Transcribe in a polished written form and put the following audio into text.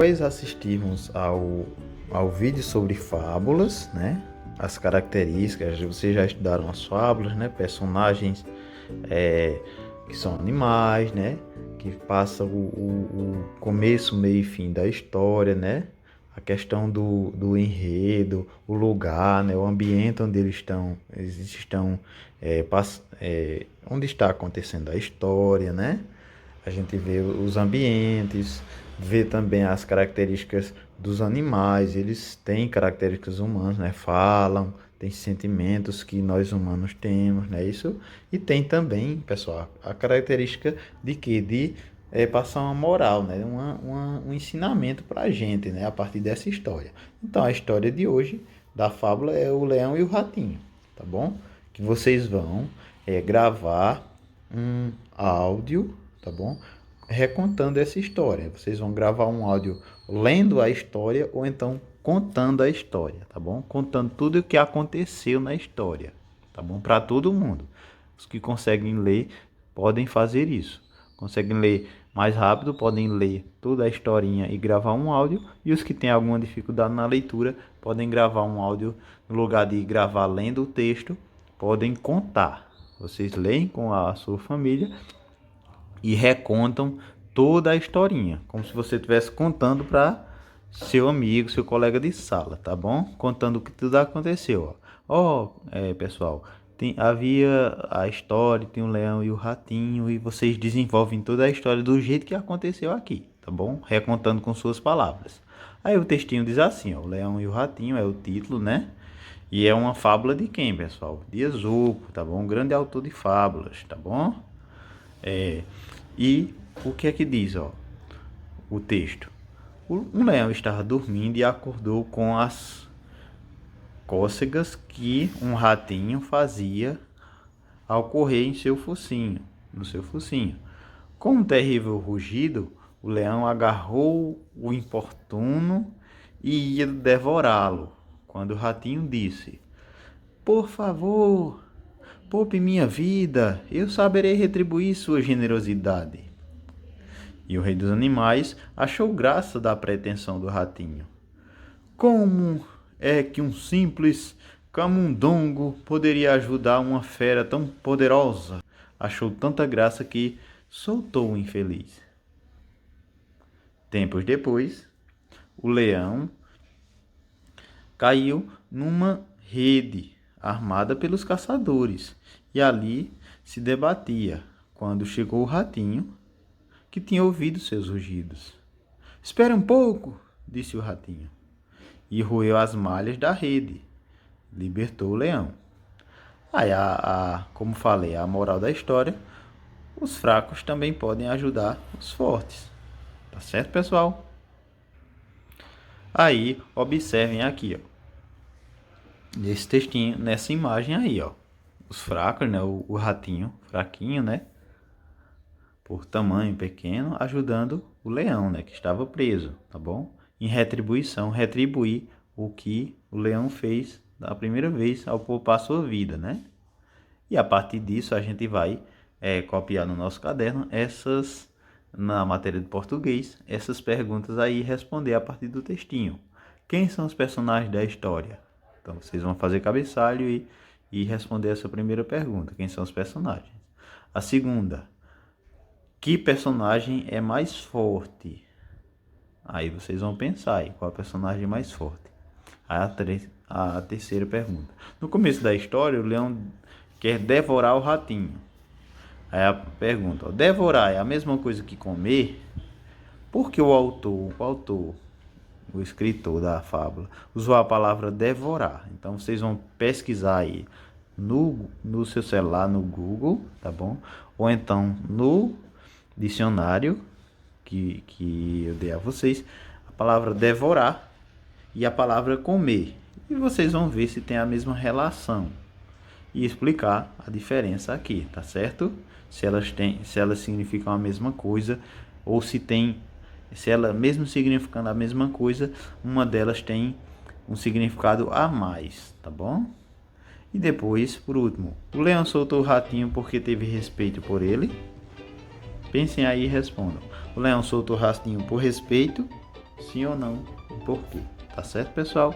Depois assistirmos ao vídeo sobre fábulas, né? As características, vocês já estudaram as fábulas, né? Personagens que são animais, né? Que passam o começo, meio e fim da história, né? A questão do enredo, o lugar, né? O ambiente onde eles estão, onde está acontecendo a história, né? A gente vê os ambientes, vê também as características dos animais, eles têm características humanas, né? Falam, têm sentimentos que nós humanos temos, né? Isso, e tem também, pessoal, a característica de quê? De passar uma moral, né? Um ensinamento para a gente, né? A partir dessa história. Então, a história de hoje da fábula é o Leão e o Ratinho, tá bom? Que vocês vão gravar um áudio, tá bom? Recontando essa história. Vocês vão gravar um áudio lendo a história ou então contando a história, tá bom? Contando tudo o que aconteceu na história, tá bom? Para todo mundo. Os que conseguem ler podem fazer isso. Conseguem ler mais rápido, podem ler toda a historinha e gravar um áudio. E os que têm alguma dificuldade na leitura podem gravar um áudio no lugar de gravar lendo o texto, podem contar. Vocês leem com a sua família e recontam toda a historinha, como se você estivesse contando para seu amigo, seu colega de sala, tá bom? Contando o que tudo aconteceu. Pessoal, havia a história, tem o leão e o ratinho, e vocês desenvolvem toda a história do jeito que aconteceu aqui, tá bom? Recontando com suas palavras. Aí o textinho diz assim, ó, o leão e o ratinho é o título, né? E é uma fábula de quem, pessoal? De Esopo, tá bom? Um grande autor de fábulas, tá bom? E o que é que diz, ó, o texto? Um leão estava dormindo e acordou com as cócegas que um ratinho fazia ao correr em seu focinho, no seu focinho. Com um terrível rugido, o leão agarrou o importuno e ia devorá-lo, quando o ratinho disse: "Por favor, poupe minha vida, eu saberei retribuir sua generosidade." E o rei dos animais achou graça da pretensão do ratinho. Como é que um simples camundongo poderia ajudar uma fera tão poderosa? Achou tanta graça que soltou o infeliz. Tempos depois, o leão caiu numa rede armada pelos caçadores e ali se debatia quando chegou o ratinho, que tinha ouvido seus rugidos. "Espere um pouco", disse o ratinho, e roeu as malhas da rede. Libertou o leão. Aí, como falei, a moral da história, os fracos também podem ajudar os fortes. Tá certo, pessoal? Aí, observem aqui, ó, nesse textinho, nessa imagem aí, ó, os fracos, né, o ratinho, fraquinho, né, por tamanho pequeno, ajudando o leão, né, que estava preso, tá bom? Em retribuição, retribuir o que o leão fez da primeira vez ao poupar sua vida, né? E a partir disso a gente vai copiar no nosso caderno na matéria de português, essas perguntas aí e responder a partir do textinho. Quem são os personagens da história? Então vocês vão fazer cabeçalho e responder essa primeira pergunta. Quem são os personagens? A segunda: que personagem é mais forte? Aí vocês vão pensar aí, qual é o personagem mais forte? A terceira pergunta: no começo da história, o leão quer devorar o ratinho. Aí a pergunta: ó, devorar é a mesma coisa que comer? Por que o autor, o escritor da fábula, usou a palavra devorar? Então vocês vão pesquisar aí no seu celular, no Google, tá bom? Ou então no dicionário que eu dei a vocês, a palavra devorar e a palavra comer. E vocês vão ver se tem a mesma relação e explicar a diferença aqui, tá certo? Se elas significam a mesma coisa ou se ela mesmo significando a mesma coisa, uma delas tem um significado a mais, tá bom? E depois, por último, o leão soltou o ratinho porque teve respeito por ele. Pensem aí e respondam. O leão soltou o ratinho por respeito sim ou não e por quê. Tá certo, pessoal?